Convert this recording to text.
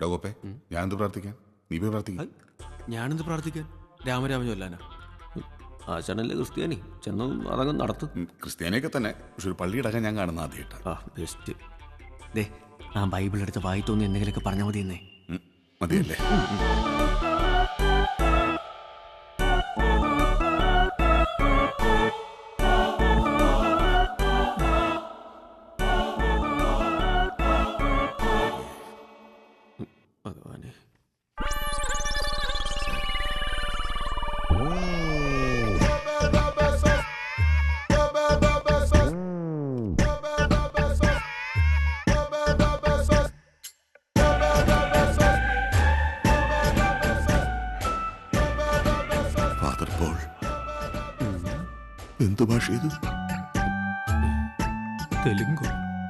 ഡോഗോപ്പേ ഞാൻ എന്ത് പ്രാർത്ഥിക്കാൻ? നീ പോയി പ്രാർത്ഥിക്കാൻ. ഞാനെന്ത് പ്രാർത്ഥിക്കാൻ? രാമരാമ ചൊല്ലാനാ? ആശാനല്ലേ ക്രിസ്ത്യാനി, ചെന്ന് അതങ്ങ് നടത്തും. ക്രിസ്ത്യാനിയൊക്കെ തന്നെ, പക്ഷെ ഒരു പള്ളിയടക്കം ഞാൻ കാണുന്ന ആദ്യമായിട്ടാണ്. ആ ബെസ്റ്റ്. ദേ ആ ബൈബിൾ എടുത്ത് വായി തോന്നി എന്തെങ്കിലുമൊക്കെ പറഞ്ഞാൽ മതി എന്നേ. മതിയല്ലേ? ഭഗവാനെ. ഫാദർ പോൾ എന്ത് ഭാഷ ഇത്? തെലുങ്കോ?